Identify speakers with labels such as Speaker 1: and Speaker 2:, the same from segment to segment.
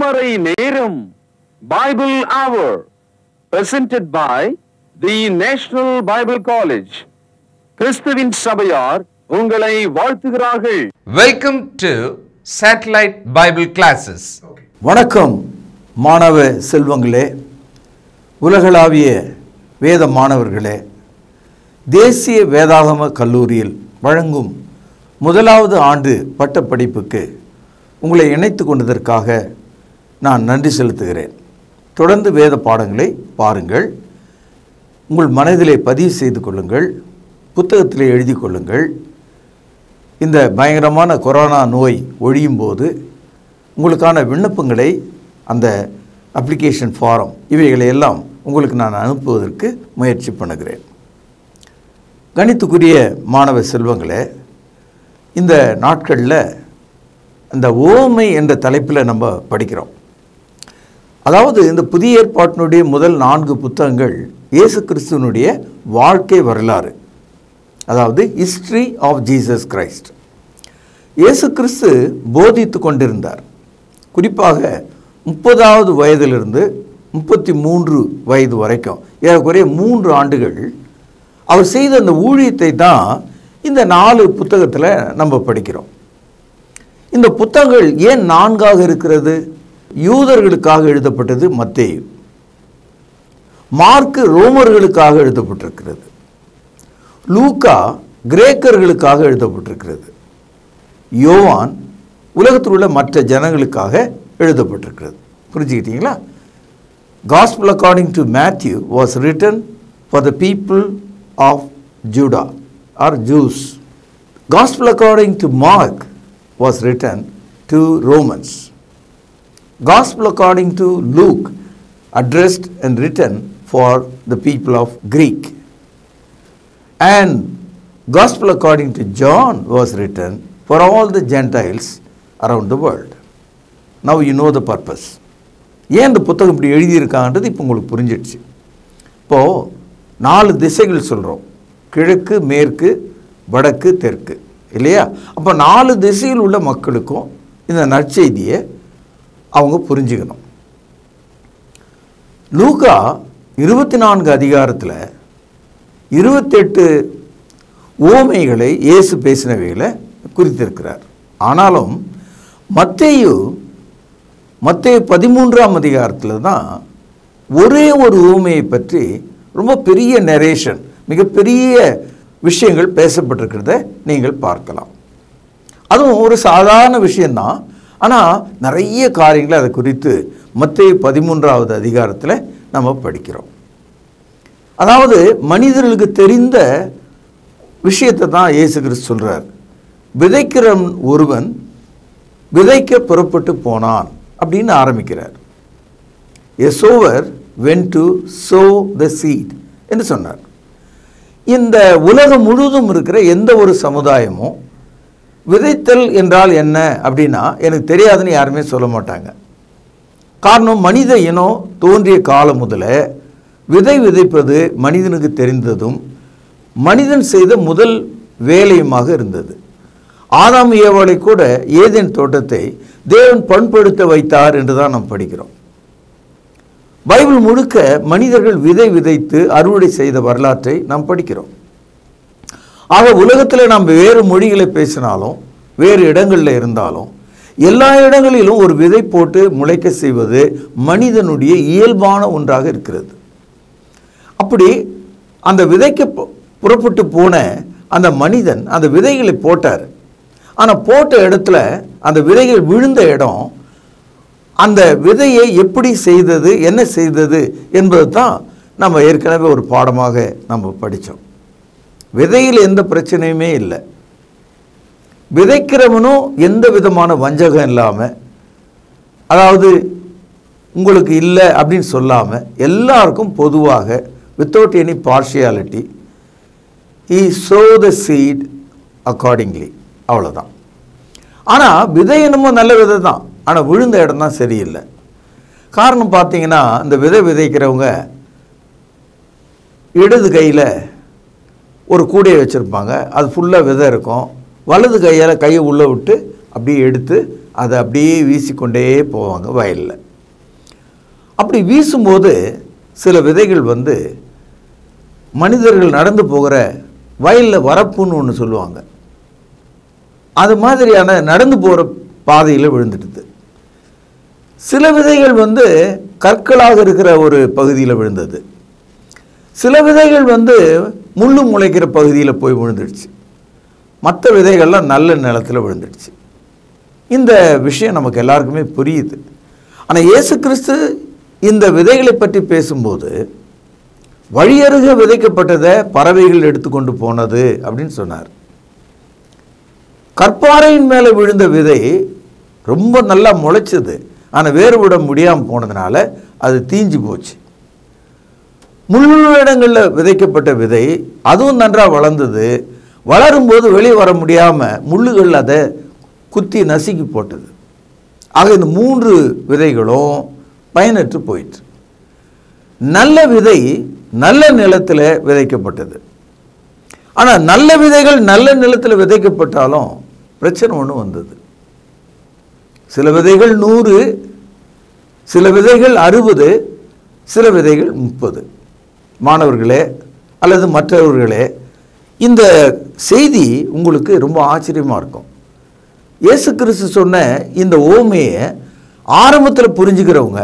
Speaker 1: திருமறை நேரம் Bible Hour presented by the National Bible College. கிறிஸ்துவின் சபையார் உங்களை வாழ்த்துகிறார்கள்.
Speaker 2: Welcome to Satellite Bible Classes.
Speaker 3: வணக்கம் மாணவ செல்வங்களே, உலகளாவிய வேத மாணவர்களே. தேசிய வேதாகம கல்லூரியில் வழங்கும் முதலாவது ஆண்டு பட்டப்படிப்புக்கு உங்களை இணைத்து கொண்டதற்காக நான் நன்றி செலுத்துகிறேன். தொடர்ந்து வேத பாடங்களை பாருங்கள், உங்கள் மனதிலே பதிவு செய்து கொள்ளுங்கள், புத்தகத்திலே எழுதி கொள்ளுங்கள். இந்த பயங்கரமான கொரோனா நோய் ஒழியும் போது உங்களுக்கான விண்ணப்பங்களை, அந்த அப்ளிகேஷன் ஃபாரம் இவைகளை எல்லாம் உங்களுக்கு நான் அனுப்புவதற்கு முயற்சி பண்ணுகிறேன். கணித்துக்குரிய மாணவ செல்வங்களே, இந்த நாட்களில் இந்த ஓமை என்ற தலைப்பில் நம்ம படிக்கிறோம். அதாவது இந்த புதிய ஏற்பாட்டினுடைய முதல் 4 புத்தகங்கள் இயேசு கிறிஸ்துவனுடைய வாழ்க்கை வரலாறு, அதாவது ஹிஸ்ட்ரி ஆஃப் ஜீசஸ் கிரைஸ்ட். இயேசு கிறிஸ்து போதித்து கொண்டிருந்தார். குறிப்பாக 30வது வயதிலிருந்து 33 வயது வரைக்கும் ஏறக்குறைய 3 ஆண்டுகள் அவர் செய்த அந்த ஊழியத்தை தான் இந்த 4 புத்தகத்தில் நம்ம படிக்கிறோம். இந்த புத்தகங்கள் ஏன் 4ஆக இருக்கிறது? யூதர்களுக்காக எழுதப்பட்டது மத்தேயு, மார்க்கு ரோமர்களுக்காக எழுதப்பட்டிருக்கிறது, லூக்கா கிரேக்கர்களுக்காக எழுதப்பட்டிருக்கிறது, யோவான் உலகத்தில் உள்ள மற்ற ஜனங்களுக்காக எழுதப்பட்டிருக்கிறது. புரிஞ்சுக்கிட்டீங்களா? Gospel according to Matthew was written for the people of Judah or Jews. Gospel according to Mark was written to Romans. Gospel according to Luke addressed and written for the people of Greek. And Gospel according to John was written for all the Gentiles around the world. Now you know the purpose. ஏன் இந்த புத்தகம் இப்படி எழுதியிருக்கான்றது இப்போ உங்களுக்கு புரிஞ்சிடுச்சு. இப்போது 4 திசைகள் சொல்கிறோம், கிழக்கு, மேற்கு, வடக்கு, தெற்கு, இல்லையா? அப்போ 4 திசையில் உள்ள மக்களுக்கும் இந்த நற்செய்தியை அவங்க புரிஞ்சுக்கணும். லூக்கா 24 அதிகாரத்தில் 28 ஓமைகளை இயேசு பேசினவைகளை குறித்திருக்கிறார். ஆனாலும் மத்தேயு 13ஆம் அதிகாரத்தில் தான் ஒரே ஒரு ஓமையை பற்றி ரொம்ப பெரிய நரேஷன், மிகப்பெரிய விஷயங்கள் பேசப்பட்டிருக்கிறத நீங்கள் பார்க்கலாம். அதுவும் ஒரு சாதாரண விஷயந்தான், ஆனால் நிறைய காரியங்களை அதை குறித்து மத்தேயு 13வது அதிகாரத்தில் நம்ம படிக்கிறோம். அதாவது மனிதர்களுக்கு தெரிந்த விஷயத்தை தான் இயேசு கிறிஸ்து சொல்கிறார். விதைக்கிறவன் ஒருவன் விதைக்க புறப்பட்டு போனான் அப்படின்னு ஆரம்பிக்கிறார். A sower went to sow the seed என்று சொன்னார். இந்த உலகம் முழுவதும் இருக்கிற எந்த ஒரு சமுதாயமும் விதைத்தல் என்றால் என்ன அப்படின்னா எனக்கு தெரியாதுன்னு யாருமே சொல்ல மாட்டாங்க. காரணம், மனித இனம் தோன்றிய காலம் முதல விதைப்பது மனிதனுக்கு தெரிந்ததும் மனிதன் செய்த முதல் வேலையுமாக இருந்தது. ஆதாம் ஏவாளை கூட ஏதேன் தோட்டத்தை தேவன் பண்படுத்த வைத்தார் என்று தான் நாம் படிக்கிறோம். பைபிள் முழுக்க மனிதர்கள் விதைத்து அறுவடை செய்த வரலாற்றை நாம் படிக்கிறோம். ஆக உலகத்தில் நாம் வேறு மொழிகளை பேசினாலும், வேறு இடங்களில் இருந்தாலும், எல்லா இடங்களிலும் ஒரு விதை போட்டு முளைக்க செய்வது மனிதனுடைய இயல்பான ஒன்றாக இருக்கிறது. அப்படி அந்த விதைக்க புறப்பட்டு போன அந்த மனிதன் அந்த விதைகளை போட்டார். ஆனால் போட்ட இடத்துல அந்த விதைகள் விழுந்த இடம், அந்த விதையை எப்படி செய்தது, என்ன செய்தது என்பது தான் நம்ம ஏற்கனவே ஒரு பாடமாக நம்ம படித்தோம். விதையில் எந்த பிரச்சனையுமே இல்லை. விதைக்கிறவனும் எந்த விதமான வஞ்சகம் இல்லாமல், அதாவது உங்களுக்கு இல்லை அப்படின்னு சொல்லாமல், எல்லாருக்கும் பொதுவாக without any partiality he sow the seed accordingly, அவ்வளோதான். ஆனால் விதை என்னமோ நல்ல விதை தான், ஆனால் விழுந்த இடம் தான் சரியில்லை. காரணம் பார்த்தீங்கன்னா, இந்த விதைக்கிறவங்க இடது கையில் ஒரு கூடையை வச்சுருப்பாங்க, அது ஃபுல்லாக விதை இருக்கும். வலது கையால் கையை உள்ளே விட்டு அப்படியே எடுத்து அதை அப்படியே வீசிக்கொண்டே போவாங்க வயலில். அப்படி வீசும்போது சில விதைகள் மனிதர்கள் நடந்து போகிற வயலில் வரப்புன்னு ஒன்று சொல்லுவாங்க, அது மாதிரியான நடந்து போகிற பாதையில் விழுந்துடுது. சில விதைகள் கற்களாக இருக்கிற ஒரு பகுதியில் விழுந்தது. சில விதைகள் முள்ளு முளைக்கிற பகுதியில் போய் விழுந்துடுச்சு. மற்ற விதைகள்லாம் நல்ல நிலத்தில் விழுந்துடுச்சு. இந்த விஷயம் நமக்கு எல்லாருக்குமே புரியுது. ஆனால் இயேசு கிறிஸ்து இந்த விதைகளை பற்றி பேசும்போது வழியருகே விதைக்கப்பட்டதை பறவைகள் எடுத்துக்கொண்டு போனது அப்படின்னு சொன்னார். கற்பாறையின் மேலே விழுந்த விதை ரொம்ப நல்லா முளைச்சது, ஆனால் வேறு விட முடியாமல் போனதுனால அது தீஞ்சு போச்சு. முள்ளுள்ள இடங்களில் விதைக்கப்பட்ட விதை அதுவும் நன்றாக வளர்ந்தது. வளரும்போது வெளியே வர முடியாமல் முள்ளுகள் அதை குத்தி நசுக்கி போட்டது. ஆக இந்த 3 விதைகளும் பயனற்று போயிற்று. நல்ல விதை நல்ல நிலத்தில் விதைக்கப்பட்டது. ஆனால் நல்ல விதைகள் நல்ல நிலத்தில் விதைக்கப்பட்டாலும் பிரச்சனை ஒன்று வந்தது. சில விதைகள் 100, சில விதைகள் 60, சில விதைகள் 30. மாணவர்களே அல்லது மற்றவர்களே, இந்த செய்தி உங்களுக்கு ரொம்ப ஆச்சரியமாக இருக்கும். இயேசு கிறிஸ்து சொன்ன இந்த ஓமையை ஆரம்பத்தில் புரிஞ்சுக்கிறவங்க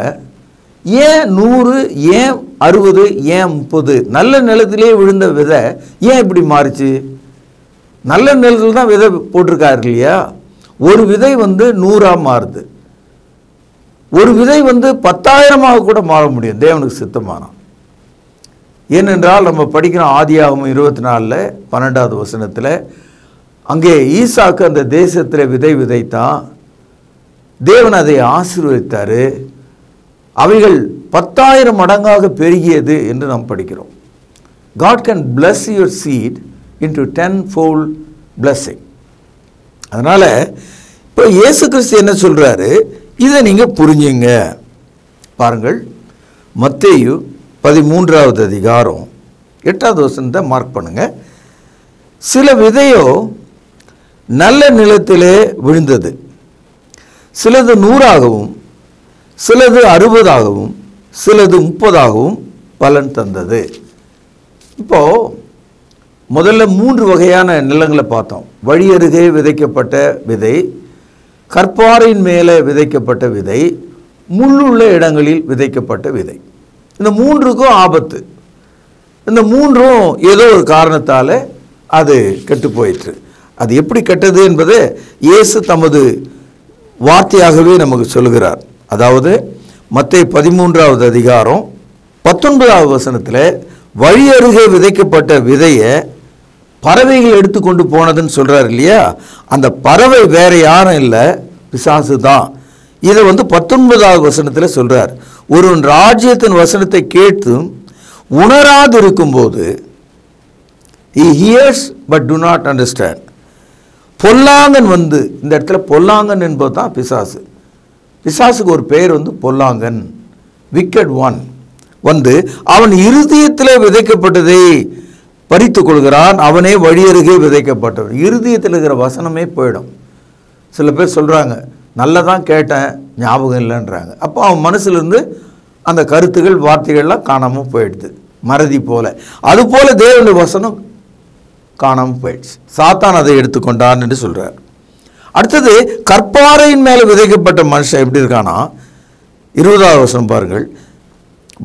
Speaker 3: ஏன் 100, ஏன் 60, ஏன் 30 நல்ல நிலத்திலே விழுந்த விதை ஏன் இப்படி மாறுச்சு? நல்ல நிலத்தில் தான் விதை போட்டிருக்காரு இல்லையா? ஒரு விதை 100ஆக மாறுது, ஒரு விதை 10,000ஆக கூட மாற முடியும் தேவனுக்கு சித்தமானான். ஏனென்றால் நம்ம படிக்கிறோம் ஆதியாகமம் 24 12வது வசனத்தில், அங்கே ஈசாக்கு அந்த தேசத்தில் விதை விதைத்தான், தேவன் அதை ஆசீர்வதித்தார், அவைகள் 10,000 மடங்காக பெருகியது என்று நாம் படிக்கிறோம். God can bless your seed into 10-fold blessing. அதனால் இப்போ இயேசு கிறிஸ்து என்ன சொல்கிறாரு, இதை நீங்கள் புரிஞ்சுங்க. பாருங்கள், மத்தேயு 13வது அதிகாரம் 8வது வசனத்தை மார்க் பண்ணுங்க. சில விதையோ நல்ல நிலத்திலே விழுந்தது, சிலது 100ஆகவும் சிலது 60ஆகவும் சிலது 30ஆகவும் பலன் தந்தது. இப்போ முதல்ல 3 வகையான நிலங்களை பார்த்தோம். வழியருகே விதைக்கப்பட்ட விதை, கற்பாறையின் மேலே விதைக்கப்பட்ட விதை, முள்ளுள்ள இடங்களில் விதைக்கப்பட்ட விதை. இந்த 3க்கும் ஆபத்து. இந்த 3ம் ஏதோ ஒரு காரணத்தால் அது கெட்டு போயிற்று. அது எப்படி கெட்டது என்பதை இயேசு தமது வார்த்தையாகவே நமக்கு சொல்கிறார். அதாவது மத்தேயு 13வது அதிகாரம் 19வது வசனத்தில் வழியருகே விதைக்கப்பட்ட விதையை பறவைகள் எடுத்துக்கொண்டு போனதுன்னு சொல்கிறார் இல்லையா? அந்த பறவை வேற யாரும் இல்லை, பிசாசு தான். இதை 19வது வசனத்தில் சொல்கிறார். ஒருவன் ராஜ்யத்தின் வசனத்தை கேட்டும் உணராது இருக்கும்போது, he hears but do not understand. பொல்லாங்கன் இந்த இடத்துல பொல்லாங்கன் என்பது தான் பிசாசு. பிசாசுக்கு ஒரு பெயர் பொல்லாங்கன், விக்கெட் ஒன். அவன் இருதயத்தில் விதைக்கப்பட்டதை பறித்து கொள்கிறான், அவனே வழியருகே விதைக்கப்பட்டவன். இருதயத்தில் இருக்கிற வசனமே போயிடும். சில பேர் சொல்கிறாங்க, நல்லதான் கேட்டேன் ஞாபகம் இல்லைன்றாங்க. அப்போ அவன் மனசுலேருந்து அந்த கருத்துகள் வார்த்தைகள்லாம் காணாமல் போயிடுது, மறதி போல. அதுபோல தேவனுடைய வசனம் காணாமல் போயிடுச்சு, சாத்தான் அதை எடுத்துக்கொண்டான் என்று சொல்கிறார். அடுத்தது கற்பாறையின் மேலே விதைக்கப்பட்ட மனுஷன் எப்படி இருக்கானா? 20வது வசனம் பாருங்கள்.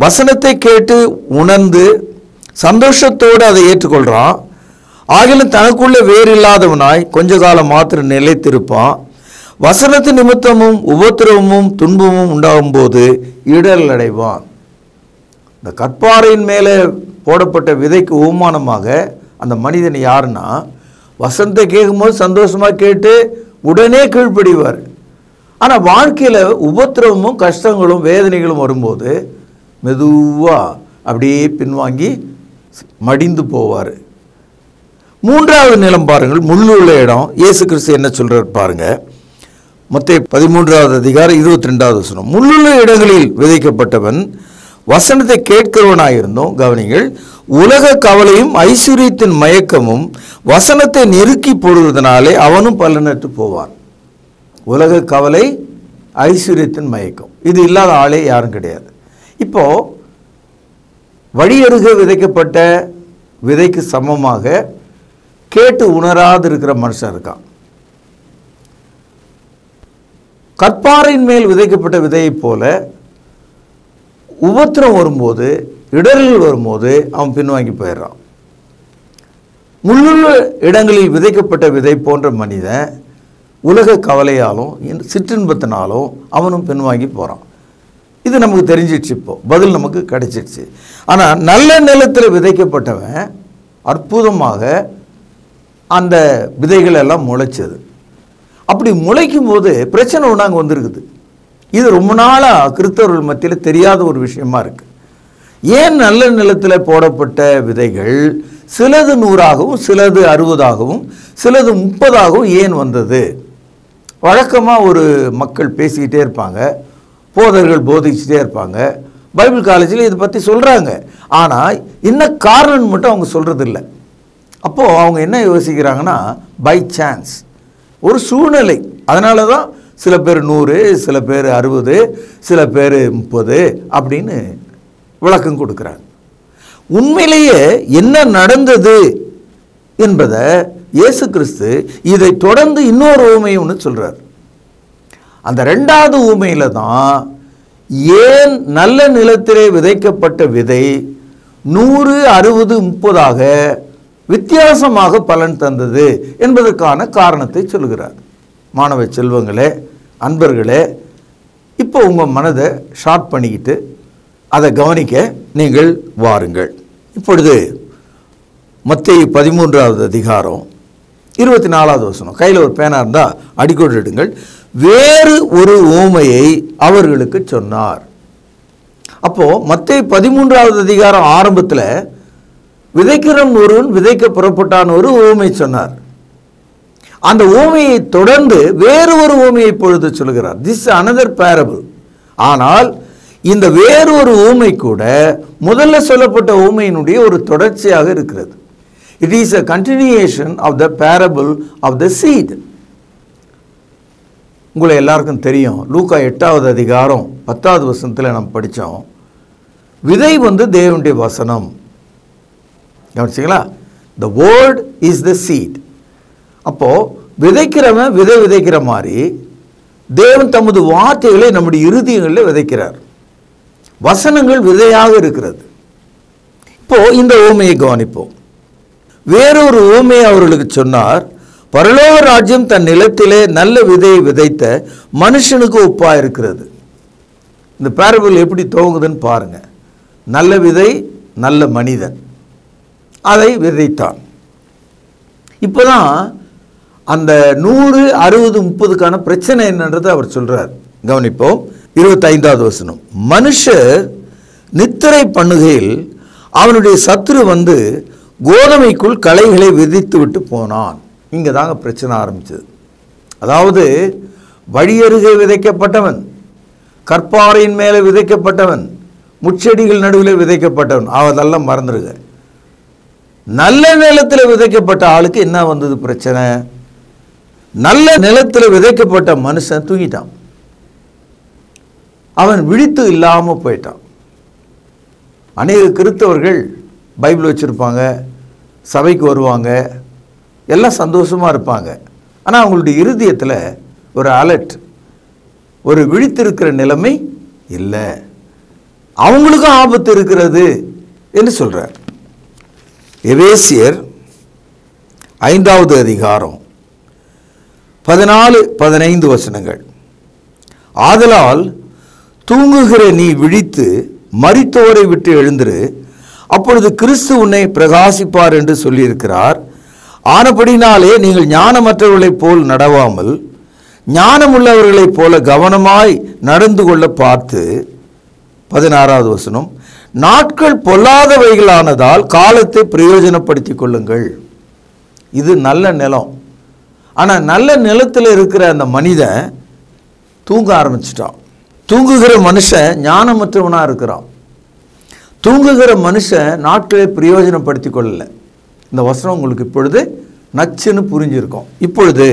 Speaker 3: வசனத்தை கேட்டு உணர்ந்து சந்தோஷத்தோடு அதை ஏற்றுக்கொள்கிறான், ஆகிலும் தனக்குள்ளே வேறு இல்லாதவனாய் கொஞ்ச காலம் மாத்திரம் நிலைத்திருப்பான். வசனத்து நிமித்தமும் உபத்திரவமும் துன்பமும் உண்டாகும் போது இடரல் அடைவான். இந்த கற்பாறையின் மேலே போடப்பட்ட விதைக்கு உமானமாக அந்த மனிதன் யாருன்னா, வசனத்தை கேட்கும்போது சந்தோஷமாக கேட்டு உடனே கீழ்ப்படிவார். ஆனால் வாழ்க்கையில் உபத்திரவமும் கஷ்டங்களும் வேதனைகளும் வரும்போது மெதுவாக அப்படியே பின்வாங்கி மடிந்து போவார். 3வது நிலம் பாருங்கள், முள்ளுள்ள இடம். இயேசு கிறிஸ்து என்ன சொல்கிறார் பாருங்கள். மத்தேயு 13வது அதிகாரம் 22வது வசனம். முள்ளுள்ள இடங்களில் விதைக்கப்பட்டவன் வசனத்தை கேட்கிறவனாயிருந்தோம், கவனிங்கள், உலக கவலையும் ஐஸ்வர்யத்தின் மயக்கமும் வசனத்தை நெருக்கி போடுவதனாலே அவனும் பலனற்று போவான். உலக கவலை, ஐஸ்வர்யத்தின் மயக்கம். இது இல்லாத ஆளே யாரும் கிடையாது. இப்போ வழியருகே விதைக்கப்பட்ட விதைக்கு சமமாக கேட்டு உணராது இருக்கிற மனுஷன் இருக்கான். கற்பாறையின் மேல் விதைக்கப்பட்ட விதையைப் போல உபத்திரம் வரும்போது, இடர்கள் வரும்போது அவன் பின்வாங்கி போயிடுறான். முள்ளுள்ள இடங்களில் விதைக்கப்பட்ட விதை போன்ற மனிதன் உலக கவலையாலும் சிற்றின்பத்தினாலும் அவனும் பின்வாங்கி போகிறான். இது நமக்கு தெரிஞ்சிடுச்சு. இப்போ பதில் நமக்கு கிடைச்சிடுச்சு. ஆனால் நல்ல நிலத்தில் விதைக்கப்பட்டவன் அற்புதமாக அந்த விதைகள் எல்லாம் முளைச்சது. அப்படி முளைக்கும் போது பிரச்சனை ஒன்று அங்கே வந்துருக்குது. இது ரொம்ப நாளாக கிறிஸ்தவர்கள் மத்தியில் தெரியாத ஒரு விஷயமா இருக்குது. ஏன் நல்ல நிலத்தில் போடப்பட்ட விதைகள் சிலது 100ஆகவும் சிலது 60ஆகவும் சிலது 30ஆகவும் ஏன் வந்தது? வழக்கமாக ஒரு மக்கள் பேசிக்கிட்டே இருப்பாங்க, போதர்கள் போதிச்சுட்டே இருப்பாங்க, பைபிள் காலேஜில் இதை பற்றி சொல்கிறாங்க. ஆனால் என்ன காரணம்னு மட்டும் அவங்க சொல்கிறதில்ல. அப்போது அவங்க என்ன யோசிக்கிறாங்கன்னா, பை சான்ஸ், ஒரு சூழ்நிலை. அதனால தான் சில பேர் 100, சில பேர் 60, சில பேர் 30 அப்படின்னு விளக்கம் கொடுக்குறாங்க. உண்மையிலேயே என்ன நடந்தது என்பதை இயேசு கிறிஸ்து இதை தொடர்ந்து இன்னொரு ஊமையை ஒன்று சொல்கிறார். அந்த 2வது ஊமையில் தான் ஏன் நல்ல நிலத்திலே விதைக்கப்பட்ட விதை 100, 60, 30ஆக வித்தியாசமாக பலன் தந்தது என்பதற்கான காரணத்தை சொல்கிறார். மாணவ செல்வங்களே, அன்பர்களே, இப்போ உங்கள் மனதை ஷார்ட் பண்ணிக்கிட்டு அதை கவனிக்க நீங்கள் வாருங்கள். இப்பொழுது மத்தேயு 13வது அதிகாரம் 24வது வசனம். கையில் ஒரு பேனா இருந்தால் அடிக்கோடு எடுங்கள். வேறு ஒரு ஊமையை அவர்களுக்கு சொன்னார். அப்போது மத்தேயு 13வது அதிகாரம் ஆரம்பத்தில் விதைக்கிறவன் ஒருவன் விதைக்க புறப்பட்டான் ஒரு ஊமை சொன்னார். அந்த ஊமையை தொடர்ந்து வேறு ஒரு ஊமையை பொழுது சொல்கிறார். This another parable. ஆனால் இந்த வேறு ஒரு ஊமை கூட முதல்ல சொல்லப்பட்ட ஊமையினுடைய ஒரு தொடர்ச்சியாக இருக்கிறது. It is a continuation of the parable of the seed. உங்களை எல்லாருக்கும் தெரியும், லூக்கா 8வது அதிகாரம் 10வது வசனத்தில் நம்ம படித்தோம். விதை தேவனுடைய வசனம். கவனிச்சிங்களா? The word is the seed. அப்போது விதைக்கிறவன் விதைக்கிற மாதிரி தேவன் தமது வார்த்தைகளை நம்முடைய இருதயங்களில் விதைக்கிறார். வசனங்கள் விதையாக இருக்கிறது. இப்போ இந்த ஊமையை கவனிப்போம். வேறொரு ஊமையை அவர்களுக்கு சொன்னார். பரலோக ராஜ்யம் தன் நிலத்திலே நல்ல விதையை விதைத்த மனுஷனுக்கு ஒப்பா இருக்கிறது. இந்த பேரபிள் எப்படி துவங்குதுன்னு பாருங்க. நல்ல விதை, நல்ல மனிதன் அதை விதைத்தான். இப்போதான் அந்த 100, 60, 30க்கான பிரச்சனை என்னன்றது அவர் சொல்றார். கவனிப்போம். 25வது வசனம். மனுஷர் நித்திரை பண்ணுகையில் அவனுடைய சத்துரு கோதுமைக்குள் களைகளை விதித்து விட்டு போனான். இங்கே தாங்க பிரச்சனை ஆரம்பிச்சது. அதாவது வழியருகே விதைக்கப்பட்டவன், கற்பாறையின் மேலே விதைக்கப்பட்டவன், முச்செடிகள் நடுவில் விதைக்கப்பட்டவன், அதெல்லாம் மறந்துடுங்க. நல்ல நிலத்தில் விதைக்கப்பட்ட ஆளுக்கு என்ன வந்தது பிரச்சனை? நல்ல நிலத்தில் விதைக்கப்பட்ட மனுஷன் தூங்கிட்டான். அவன் விழித்து இல்லாமல் போயிட்டான். அநேக கிறிஸ்தவர்கள் பைபிள் வச்சுருப்பாங்க, சபைக்கு வருவாங்க, எல்லாம் சந்தோஷமாக இருப்பாங்க. ஆனால் அவங்களுடைய இருதயத்தில் ஒரு அலர்ட், ஒரு விழித்திருக்கிற நிலைமை இல்லை. அவங்களுக்கும் ஆபத்து இருக்கிறது என்று சொல்கிறார். எபேசியர் 5வது அதிகாரம் 14, 15 வசனங்கள். ஆதலால் தூங்குகிற நீ விழித்து மரித்தோரை விட்டு எழுந்திரு, அப்பொழுது கிறிஸ்து உன்னை பிரகாசிப்பார் என்று சொல்லியிருக்கிறார். ஆனபடினாலே நீங்கள் ஞானமற்றவர்களைப் போல் நடவாமல் ஞானமுள்ளவர்களைப் போல கவனமாய் நடந்து கொள்ள பார்த்து. 16வது வசனம். நாட்கள் பொல்லாதவைகளானதால் காலத்தை பிரயோஜனப்படுத்தி கொள்ளுங்கள். இது நல்ல நிலம். ஆனால் நல்ல நிலத்தில் இருக்கிற அந்த மனிதன் தூங்க ஆரம்பிச்சிட்டான். தூங்குகிற மனுஷன் ஞானமற்றவனாக இருக்கிறான். தூங்குகிற மனுஷன் நாட்களை பிரயோஜனப்படுத்தி கொள்ளலை. இந்த வசனம் உங்களுக்கு இப்பொழுது நச்சுன்னு புரிஞ்சிருக்கும். இப்பொழுது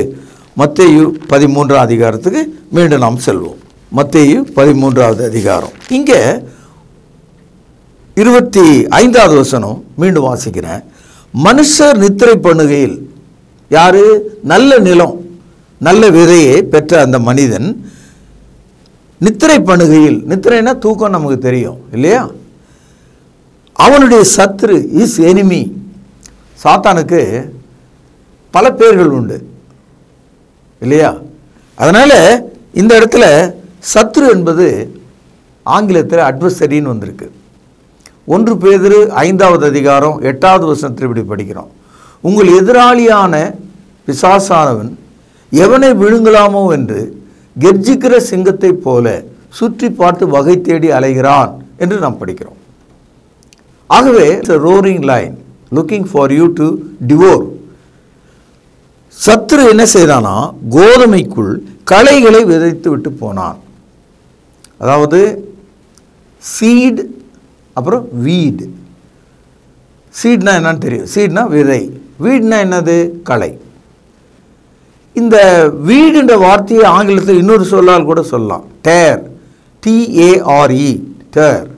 Speaker 3: மத்தேயு 13ஆம் அதிகாரத்துக்கு மீண்டும் நாம் செல்வோம். மத்தேயு 13வது அதிகாரம். இங்கே 25வது வசனம் மீண்டும் வாசிக்கிறேன். மனுஷர் நித்திரை பண்ணுகையில், யாரு? நல்ல நிலம், நல்ல விதையை பெற்ற அந்த மனிதன் நித்திரை பண்ணுகையில், நித்திரைனா தூக்கம் நமக்கு தெரியும் இல்லையா? அவனுடைய சத்துரு, இஸ் எனிமி. சாத்தானுக்கு பல பேர்கள் உண்டு இல்லையா? அதனால இந்த இடத்துல சத்ரு என்பது ஆங்கிலத்தில் அட்வர்சரின்னு வந்திருக்கு. 1 பேதுரு 5வது அதிகாரம் 8வது வசனத்தில் இப்படி படிக்கிறோம். உங்கள் எதிராளியான பிசாசானவன் எவனை விழுங்கலாமோ என்று கெர்ஜிக்கிற சிங்கத்தை போல சுற்றி பார்த்து வகை தேடி அலைகிறான் என்று நாம் படிக்கிறோம். ஆகவே roaring lion looking for you to devour. சத்ரு என்ன செய்தானா, கோதுமைக்குள் களைகளை விதைத்து விட்டு போனான். அதாவது சீட், அப்புறம் வீடு. சீட்னா என்னன்னு தெரியும். சீட்னா விதை, வீடுனா என்னது? களை. இந்த வீடுன்ற வார்த்தையை ஆங்கிலத்தில் இன்னொரு சொல்லால் கூட சொல்லலாம், டேர், TARE, டேர்.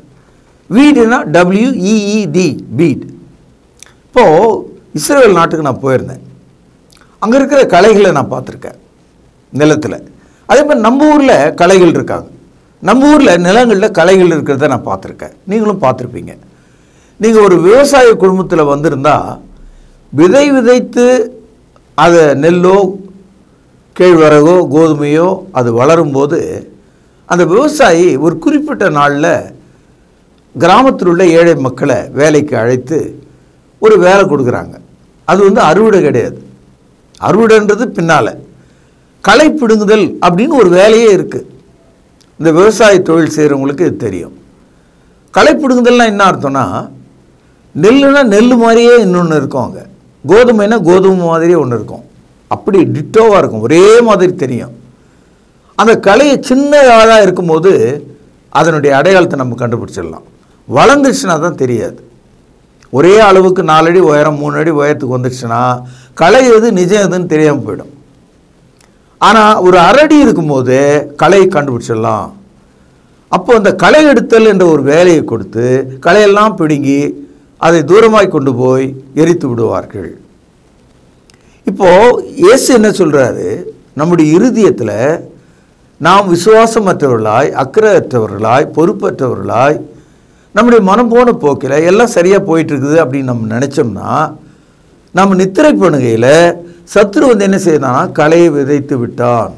Speaker 3: வீடுனா WEED, பீட். இப்போது இஸ்ரேல் நாட்டுக்கு நான் போயிருந்தேன். அங்கே இருக்கிற களைகளை நான் பார்த்துருக்கேன் நிலத்தில். அதே மாதிரி நம்ம ஊரில் களைகள் இருக்காங்க. நம்ம ஊரில் நிலங்களில் களைகள் இருக்கிறத நான் பார்த்துருக்கேன். நீங்களும் பார்த்துருப்பீங்க. நீங்கள் ஒரு விவசாய குடும்பத்தில் வந்திருந்தால் விதை விதைத்து அதை நெல்லோ கேழ்வரகோ கோதுமையோ அது வளரும்போது அந்த விவசாயி ஒரு குறிப்பிட்ட நாளில் கிராமத்தில் உள்ள ஏழை மக்களை வேலைக்கு அழைத்து ஒரு வேலை கொடுக்குறாங்க. அது அறுவடை கிடையாது. அறுவடைன்றது பின்னால். களை பிடுங்குதல் அப்படின்னு ஒரு வேலையே இருக்குது. இந்த விவசாய தொழில் செய்கிறவங்களுக்கு இது தெரியும். களை பிடுங்குதல்னால் என்ன அர்த்தம்னா, நெல்லுனா நெல் மாதிரியே இன்னொன்று இருக்கும், அங்கே கோதுமைனா கோதுமை மாதிரியே ஒன்று இருக்கும். அப்படி டிட்டோவாக இருக்கும், ஒரே மாதிரி தெரியும். அந்த களையை சின்னதாக இருக்கும்போது அதனுடைய அடையாளத்தை நம்ம கண்டுபிடிச்சிடலாம். வளர்ந்துருச்சுன்னா தான் தெரியாது. ஒரே அளவுக்கு 4 அடி உயரம் 3 அடி உயரத்துக்கு வந்துடுச்சுன்னா களை எது நிஜம் எதுன்னு தெரியாமல் போயிடும். ஆனால் ஒரு 1 அடி இருக்கும்போது களையை கண்டுபிடிச்சிடலாம். அப்போ அந்த களை எடுத்தல் என்ற ஒரு வேலையை கொடுத்து களையெல்லாம் பிடுங்கி அதை தூரமாய் கொண்டு போய் எரித்து விடுவார்கள். இப்போது இயேசு என்ன சொல்கிறாரு, நம்முடைய இருதயத்தில் நாம் விசுவாசமற்றவர்களாய், அக்கறையற்றவர்களாய், பொறுப்பற்றவர்களாய், நம்முடைய மனம் போன போக்கில் எல்லாம் சரியாக போயிட்டுருக்குது அப்படின்னு நம்ம நினச்சோம்னா, நம்ம நித்திரை பண்ணுகையில் சத்ரு என்ன செய்தானா, களையை விதைத்து விட்டான்.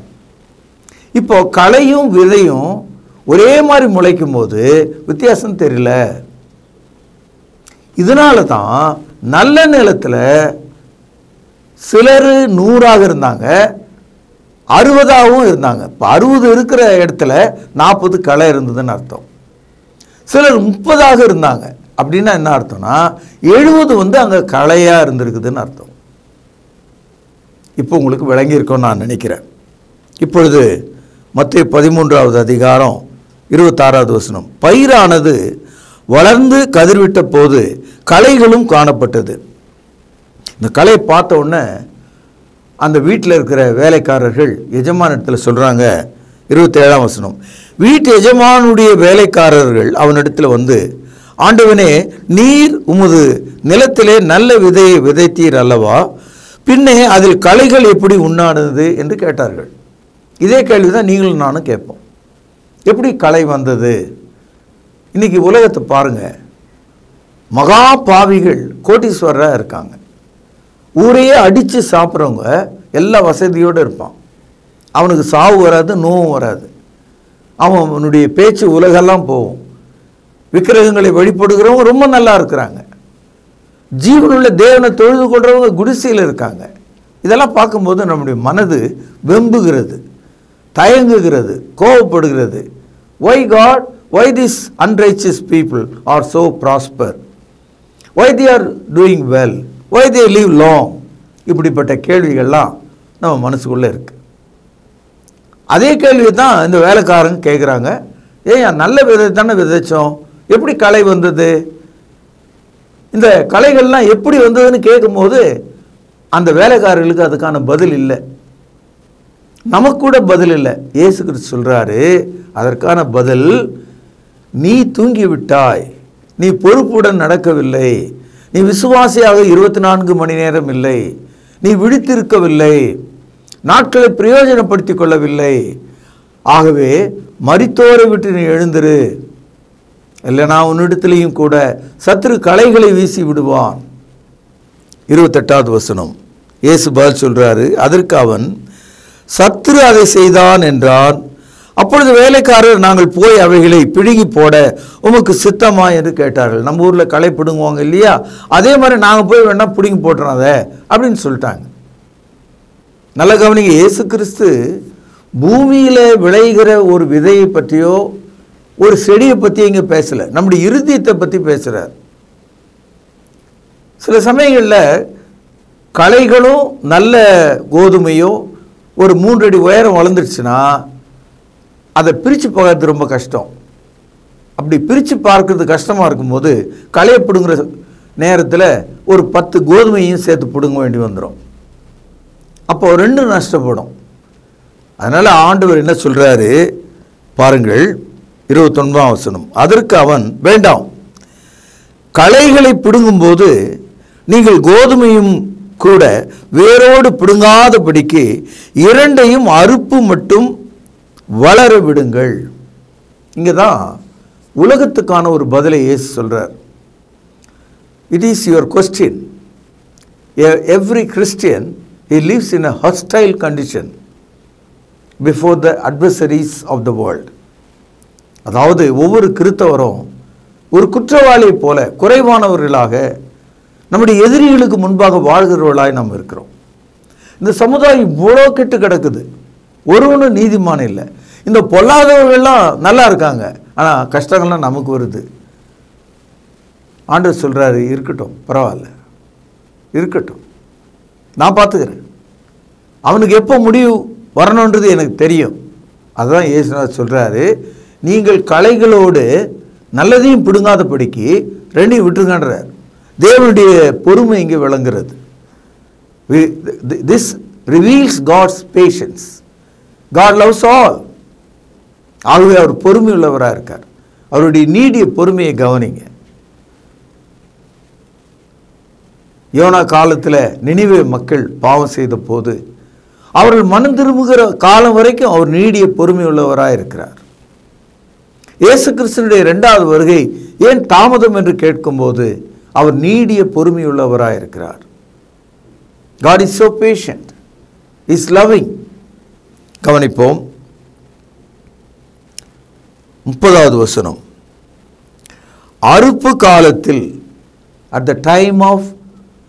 Speaker 3: இப்போ களையும் விதையும் ஒரே மாதிரி முளைக்கும் போது வித்தியாசம் தெரியல. இதனால தான் நல்ல நிலத்தில் சிலர் 100ஆக இருந்தாங்க, 60ஆகவும் இருந்தாங்க. இப்போ 60 இருக்கிற இடத்துல 40 களை இருந்ததுன்னு அர்த்தம். சிலர் 30ஆக இருந்தாங்க. அப்படின்னா என்ன அர்த்தம்னா 70 அங்கே களையாக இருந்திருக்குதுன்னு அர்த்தம். இப்போ உங்களுக்கு விளங்கியிருக்கோன்னு நான் நினைக்கிறேன். இப்பொழுது மத்தேயு 13வது அதிகாரம் 26வது வசனம். பயிரானது வளர்ந்து கதிர்விட்ட போது களைகளும் காணப்பட்டது. இந்த களையை பார்த்த உடனே அந்த வீட்டில் இருக்கிற வேலைக்காரர்கள் எஜமானிடத்தில் சொல்கிறாங்க. 27ஆம் வசனம். வீட்டு எஜமானுடைய வேலைக்காரர்கள் அவனிடத்தில் வந்து, ஆண்டவனே, நீர் உமது நிலத்திலே நல்ல விதையை விதைத்தீர் அல்லவா, பின்னே அதில் களைகள் எப்படி உண்டானது என்று கேட்டார்கள். இதே கேள்வி தான் நீங்களும் நானும் கேட்போம். எப்படி களை வந்தது? இன்றைக்கி உலகத்தை பாருங்கள், மகா பாவிகள் கோட்டீஸ்வரராக இருக்காங்க. ஊரையே அடித்து சாப்பிட்றவங்க எல்லா வசதியோடு இருப்பான். அவனுக்கு சாவு வராது, நோவும் வராது. அவனுடைய பேச்சு உலகெல்லாம் போகும். விக்கிரகங்களை வழிபடுகிறவங்க ரொம்ப நல்லா இருக்கிறாங்க. ஜீவனுள்ள தேவனை தொழுது கொள்றவங்க குடிசையில் இருக்காங்க. இதெல்லாம் பார்க்கும்போது நம்முடைய மனது வெம்புகிறது, தயங்குகிறது, கோபப்படுகிறது. Why God? Why these unrighteous people are so prosper? Why they are doing well? Why they live long? இப்படிப்பட்ட கேள்விகள்லாம் நம்ம மனசுக்குள்ளே இருக்குது. அதே கேள்வி தான் இந்த வேலைக்காரங்க கேட்குறாங்க. ஏன் நல்ல விதை தானே விதைச்சோம், எப்படி களை வந்தது? இந்த களைகள்லாம் எப்படி வந்ததுன்னு கேட்கும்போது அந்த வேலைக்காரர்களுக்கு அதுக்கான பதில் இல்லை. நமக்கு கூட பதில் இல்லை. இயேசு கிறிஸ்து சொல்றாரு, அதற்கான பதில், நீ தூங்கிவிட்டாய், நீ பொறுப்புடன் நடக்கவில்லை, நீ விசுவாசியாக 24 மணி நேரம் இல்லை, நீ விழித்திருக்கவில்லை, நாட்களை பிரயோஜனப்படுத்திக் கொள்ளவில்லை. ஆகவே மரித்தோரை விட்டு நீ எழுந்திரு, இல்லைனா உன்னிடத்திலையும் கூட சத்துரு களைகளை வீசி விடுவான். 28வது வசனம் இயேசு பதில் சொல்றாரு, அதற்கு அவன், சத்துரு அதை செய்தான் என்றான். அப்பொழுது வேலைக்காரர், நாங்கள் போய் அவைகளை பிடுங்கி போட உமக்கு சித்தமா என்று கேட்டார்கள். நம்ம ஊரில் களை பிடுங்குவாங்க இல்லையா, அதே மாதிரி நாங்கள் போய் வேணா பிடுங்கி போட்டுறோம் அதை அப்படின்னு சொல்லிட்டாங்க. நல்ல கவனிங்க, இயேசு கிறிஸ்து பூமியில் விளைகிற ஒரு விதையை பற்றியோ ஒரு செடியை பற்றி இங்கே பேசலை, நம்முடைய இருதயத்தை பற்றி பேசுகிறார். சில சமயங்களில் களைகளும் நல்ல கோதுமையோ ஒரு 3 அடி உயரம் வளர்ந்துருச்சுன்னா அதை பிரித்து பார்க்கறது ரொம்ப கஷ்டம். அப்படி பிரித்து பார்க்கறது கஷ்டமாக இருக்கும்போது களையை பிடுங்குற நேரத்தில் ஒரு 10 கோதுமையும் சேர்த்து பிடுங்க வேண்டி வந்துடும். அப்போ 2 நஷ்டப்படும். அதனால் ஆண்டவர் என்ன சொல்கிறாரு பாருங்கள், 29ஆம் வசனம், அதற்கு அவன், வேண்டாம், களைகளை பிடுங்கும்போது நீங்கள் கோதுமையும் கூட வேரோடு பிடுங்காதபடிக்கு 2ஐயும் அறுப்பு மட்டும் வளர விடுங்கள். இங்கே தான் உலகத்துக்கான ஒரு பதிலை இயேசு சொல்கிறார். It is your question. Every Christian he lives in a hostile condition before the adversaries of the world. அதாவது ஒவ்வொரு கிறிஸ்தவரும் ஒரு குற்றவாளியை போல குறைவானவர்களாக நம்முடைய எதிரிகளுக்கு முன்பாக வாழ்கிறவர்களாய் நாம் இருக்கிறோம். இந்த சமுதாயம் இவ்வளோ கெட்டு கிடக்குது, ஒருவனும் நீதிமான இல்லை. இந்த பொல்லாதவர்கள்லாம் நல்லா இருக்காங்க, ஆனால் கஷ்டங்கள்லாம் நமக்கு வருது. ஆண்டவர் சொல்கிறாரு, இருக்கட்டும், பரவாயில்ல, இருக்கட்டும், நான் பார்த்துக்கிறேன், அவனுக்கு எப்போ முடிவு வரணுன்றது எனக்கு தெரியும். அதுதான் இயேசுநாதர் சொல்கிறாரு, நீங்கள் களைகளோடு நல்லதையும் பிடுங்காதபடிக்கு 2ஐயும் விட்டுருங்கன்றார். தேவனுடைய பொறுமை இங்கே விளங்குறது. This reveals God's patience. God loves all. ஆகவே அவர் பொறுமை உள்ளவராக இருக்கார். அவருடைய நீடிய பொறுமையை கவனிங்க. யோனா காலத்தில் நினிவே மக்கள் பாவம் செய்த போது அவர்கள் மனம் திரும்புகிற காலம் வரைக்கும் அவர் நீடிய பொறுமை உள்ளவராக இருக்கிறார். இயேசு கிறிஸ்துவினுடைய 2வது வருகை ஏன் தாமதம் என்று கேட்கும்போது அவர் நீடிய பொறுமை உள்ளவராக இருக்கிறார். God is so patient, is loving. கவனிப்போம் 30வது வசனம், அறுப்பு காலத்தில், at the time of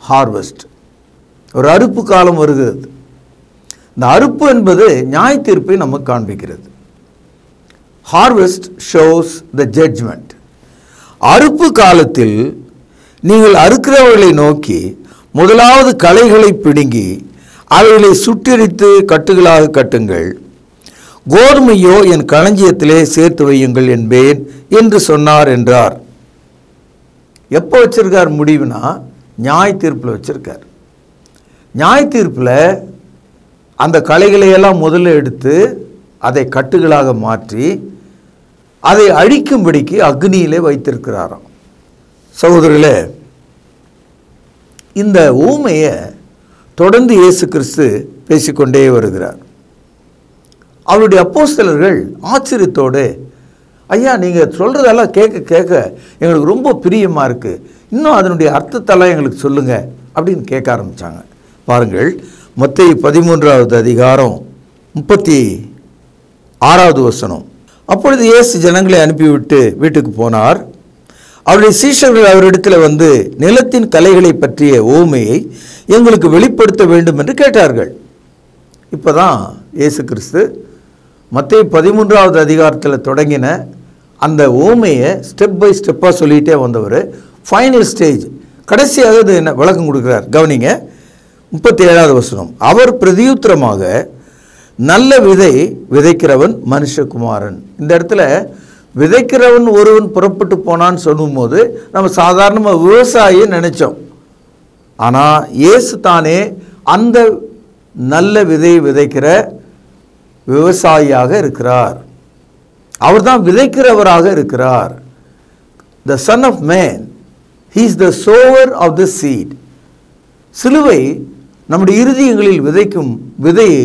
Speaker 3: harvest, ஒரு அறுப்பு காலம் வருகிறது. இந்த அறுப்பு என்பது நியாய தீர்ப்பை நமக்கு காண்பிக்கிறது. Harvest shows the judgment. அறுப்பு காலத்தில் நீங்கள் அறுக்கிறவர்களை நோக்கி முதலாவது களைகளை பிடுங்கி அவைகளை சுட்டெரித்து கட்டுகளாக கட்டுங்கள், கோதுமையோ என் களஞ்சியத்திலே சேர்த்து வையுங்கள் என்பேன் என்று சொன்னார் என்றார். எப்போ வச்சிருக்கார் முடிவுனா, நியாய தீர்ப்பில் வச்சிருக்கார். நியாய தீர்ப்பில் அந்த களைகளையெல்லாம் முதல்ல எடுத்து அதை கட்டுகளாக மாற்றி அதை அழிக்கும்படிக்கு அக்னியிலே வைத்திருக்கிறாராம். சகோதரர்களே, இந்த ஊமையை தொடர்ந்து இயேசு கிறிஸ்து பேசிக்கொண்டே வருகிறார். அவருடைய அப்போஸ்தலர்கள் ஆச்சரியத்தோடு, ஐயா நீங்கள் சொல்கிறதெல்லாம் கேட்க கேட்க எங்களுக்கு ரொம்ப பிரியமாக இருக்குது, இன்னும் அதனுடைய அர்த்தத்தெல்லாம் எங்களுக்கு சொல்லுங்கள் அப்படின்னு கேட்க ஆரம்பித்தாங்க. பாருங்கள், மத்தேயு 13வது அதிகாரம் 36வது வசனம். அப்பொழுது இயேசு ஜனங்களை அனுப்பிவிட்டு வீட்டுக்கு போனார். அவருடைய சீஷர்கள் அவரிடத்தில் வந்து நிலத்தின் கலைகளை பற்றிய ஊமையை எங்களுக்கு வெளிப்படுத்த வேண்டும் என்று கேட்டார்கள். இப்போ தான் இயேசு கிறிஸ்து மத்தேயு 13வது அதிகாரத்தில் தொடங்கின அந்த ஊமையை ஸ்டெப் பை ஸ்டெப்பாக சொல்லிகிட்டே வந்தவர் ஃபைனல் ஸ்டேஜ் கடைசியாக இது என்ன விளக்கம் கொடுக்குறார். கவனிங்க 37வது வசனம். அவர் பிரதியுத்தரமாக, நல்ல விதை விதைக்கிறவன் மனுஷகுமாரன். இந்த இடத்துல விதைக்கிறவன் ஒருவன் புறப்பட்டு போனான்னு சொல்லும்போது நம்ம சாதாரணமாக விவசாயியை நினைச்சோம். ஆனால் இயேசு தானே அந்த நல்ல விதையை விதைக்கிற விவசாயியாக இருக்கிறார். அவர் தான் விதைக்கிறவராக இருக்கிறார். The Son of Man, he is the sower of the seed. சிலுவை நம்முடைய இருதயங்களில் விதைக்கும் விதையை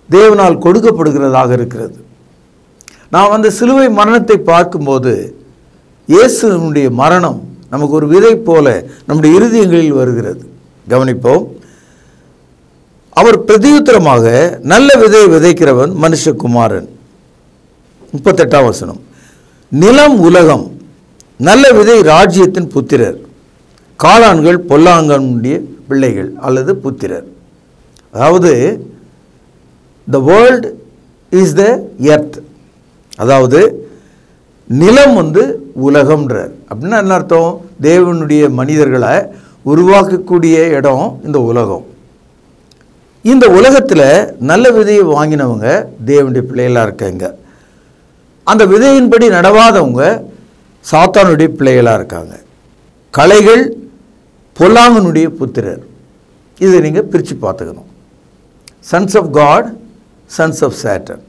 Speaker 3: தேவனால் கொடுக்கப்படுகிறதாக இருக்கிறது. நாம் அந்த சிலுவை மரணத்தை பார்க்கும்போது இயேசுவினுடைய மரணம் நமக்கு ஒரு விதை போல நம்முடைய இருதயங்களில் வருகிறது. கவனிப்போம். அவர் பிரதியுத்தரமாக நல்ல விதையை விதைக்கிறவன் மனுஷகுமாரன். 38ஆம் வசனம். நிலம் உலகம், நல்ல விதை ராஜ்யத்தின் புத்திரர், காளான்கள் பொல்லாங்கனுடைய பிள்ளைகள் அல்லது புத்திரர். அதாவது the world is the earth, அதாவது நிலம் உலகம்ன்றார். அப்படின்னா என்ன அர்த்தம்? தேவனுடைய மனிதர்களை உருவாக்கக்கூடிய இடம் இந்த உலகம். இந்த உலகத்தில் நல்ல விதையை வாங்கினவங்க தேவனுடைய பிள்ளைகளாக இருக்காங்க. அந்த விதையின்படி நடவாதவங்க சாத்தானுடைய பிள்ளைகளாக இருக்காங்க. களைகள் பொல்லாங்கனுடைய புத்திரர். இதை நீங்கள் பிரித்து பார்த்துக்கணும். Sons of God, sons of Satan,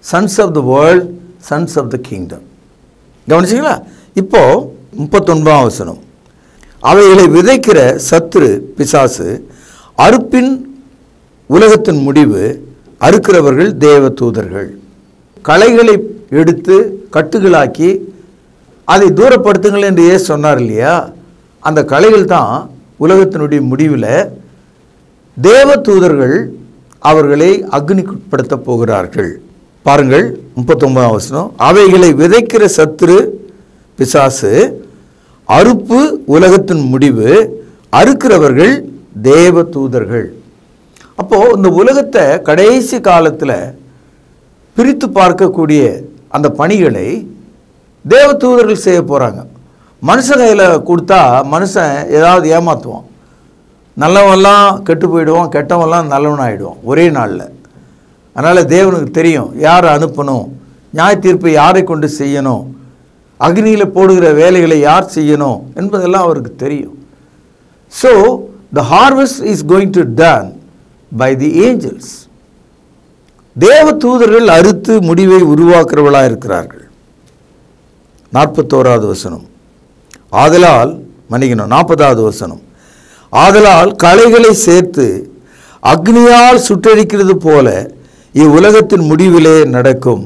Speaker 3: sons of the world, sons of the kingdom. கவனிச்சிங்களா? இப்போ 39ஆம் வசனம். அவைகளை விதைக்கிற சத்துரு பிசாசு, அறுப்பின் உலகத்தின் முடிவு, அறுக்கிறவர்கள் தேவ தூதர்கள். களைகளை எடுத்து கட்டுகளாக்கி அதை தூரப்படுத்துங்கள் என்று ஏன் சொன்னார் இல்லையா? அந்த களைகள் தான் உலகத்தினுடைய முடிவில் தேவ தூதர்கள் அவர்களை அக்னிக்குட்படுத்த போகிறார்கள். பாருங்கள் 39ஆம் வசனம். அவைகளை விதைக்கிற சத்துரு பிசாசு, அறுப்பு உலகத்தின் முடிவு, அறுக்கிறவர்கள் தேவ தூதர்கள். அப்போது இந்த உலகத்தை கடைசி காலத்தில் பிரித்து பார்க்கக்கூடிய அந்த பணிகளை தேவ தூதர்கள் செய்ய போகிறாங்க. மனுஷன் கையில் கொடுத்தா மனுஷன் ஏதாவது ஏமாற்றுவான். நல்லவெல்லாம் கெட்டு போயிடுவான், கெட்டவெல்லாம் நல்லவன் ஆகிடுவான் ஒரே நாளில். அதனால் தேவனுக்கு தெரியும் யாரை அனுப்பணும், நியாய தீர்ப்பை யாரை கொண்டு செய்யணும், அக்னியில் போடுகிற வேலைகளை யார் செய்யணும் என்பதெல்லாம் அவருக்கு தெரியும். So the harvest is going to done by the angels. தேவ தூதர்கள் அறுத்து முடிவை உருவாக்குறவர்களாக இருக்கிறார்கள். 41வது வசனம். ஆதலால் 40வது வசனம். ஆதலால் களைகளை சேர்த்து அக்னியால் சுட்டரிக்கிறது போல இவ்வுலகத்தின் முடிவிலே நடக்கும்.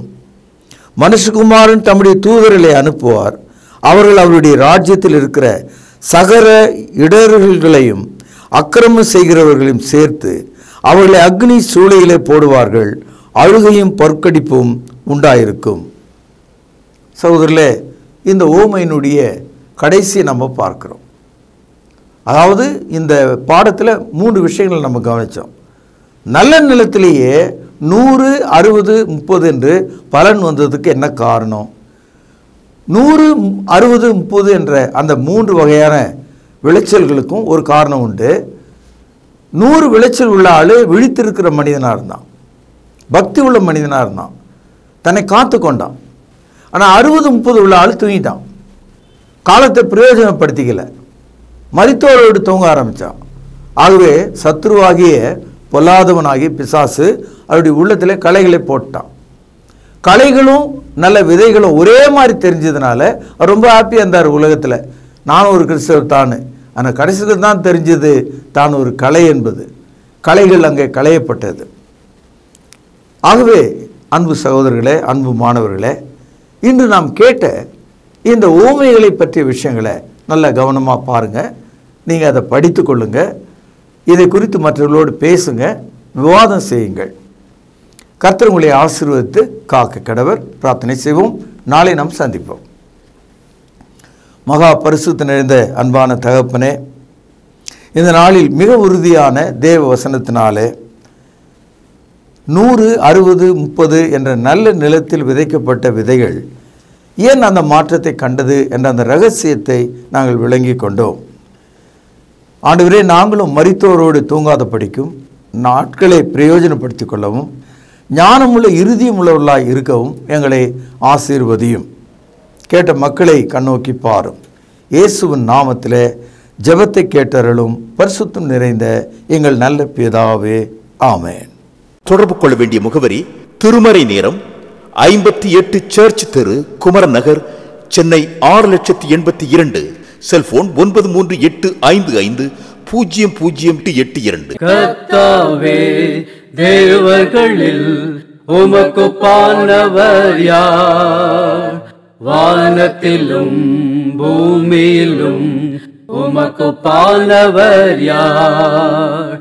Speaker 3: மனுஷகுமாரன் தம்முடைய தூதர்களை அனுப்புவார். அவர்கள் அவருடைய ராஜ்யத்தில் இருக்கிற சகல இடர்களையும் அக்கிரமம் செய்கிறவர்களையும் சேர்த்து அவர்களை அக்னி சூளையிலே போடுவார்கள். அழுகையும் பொற்கடிப்பும் உண்டாயிருக்கும். சகோதரர்களே, இந்த ஓமையினுடைய கடைசியை நம்ம பார்க்கிறோம். அதாவது இந்த பாடத்தில் 3 விஷயங்கள் நம்ம கவனித்தோம். நல்ல நிலத்திலேயே 100, 60, 30 என்று பலன் வந்ததுக்கு என்ன காரணம்? 100, 60, 30 என்ற அந்த 3 வகையான விளைச்சல்களுக்கும் ஒரு காரணம் உண்டு. 100 விளைச்சல் உள்ள ஆள் விழித்திருக்கிற மனிதனாக இருந்தான், பக்தி உள்ள மனிதனாக இருந்தான், தன்னை காத்து கொண்டான். ஆனால் 60, 30 உள்ள ஆள் தூங்கிட்டான், காலத்தை பிரயோஜனப்படுத்திக்கல, மரித்தோரோடு தூங்க ஆரம்பித்தான். ஆகவே சத்ருவாகிய பொல்லாதவனாகிய பிசாசு அவருடைய உள்ளத்தில் களைகளை போட்டான். களைகளும் நல்ல விதைகளும் ஒரே மாதிரி தெரிஞ்சதுனால அவர் ரொம்ப ஹாப்பியாக இருந்தார். உலகத்தில் நான் ஒரு கிறிஸ்தவர் தான், ஆனால் கடைசியில் தான் தெரிஞ்சது தான் ஒரு கலை என்பது. களைகள் அங்கே களையப்பட்டது. ஆகவே அன்பு சகோதரர்களே, அன்பு மாணவர்களே, இன்று நாம் கேட்ட இந்த ஊமைகளை பற்றிய விஷயங்களை நல்ல கவனமாக பாருங்கள். நீங்கள் அதை படித்து கொள்ளுங்கள். இதை குறித்து மற்றவர்களோடு பேசுங்க, விவாதம் செய்யுங்கள். கர்த்தர் உங்களை ஆசீர்வதித்து காக்க கடவர். பிரார்த்தனை செய்வோம். நாளை நாம் சந்திப்போம். மகா பரிசுத்த நிறைந்த அன்பான தகப்பனே, இந்த நாளில் மிக உறுதியான தேவ வசனத்தினாலே 100, 60, 30 என்ற நல்ல நிலத்தில் விதைக்கப்பட்ட விதைகள் ஏன் அந்த மாற்றத்தை கண்டது என்ற அந்த ரகசியத்தை நாங்கள் விளங்கி கொண்டோம். ஆண்டவரே, நாங்களும் மரித்தோரோடு தூங்காத படிக்கும் நாட்களை பிரயோஜனப்படுத்திக் கொள்ளவும் ஞானமுள்ள இருதயம் உள்ளவர்களாய் இருக்கவும் எங்களை ஆசீர்வதியும். கேட்ட மக்களை கண்ணோக்கி பாரும். இயேசுவின் நாமத்திலே ஜெபத்தை கேட்டருளும். பரிசுத்தம் நிறைந்த எங்கள் நல்ல பிதாவே, ஆமென்.
Speaker 4: தொடர்பு கொள்ள வேண்டிய முகவரி திருமறை நேரம் 58 சர்ச் தெரு, குமரன் நகர், சென்னை 6,82,000. செல்போன் 9385500882.
Speaker 5: கர்த்தாவே, தேவர்களில் உமக்குப்பானவர் யார்? வானத்திலும் பூமியிலும் உமக்குப்பானவர் யார்?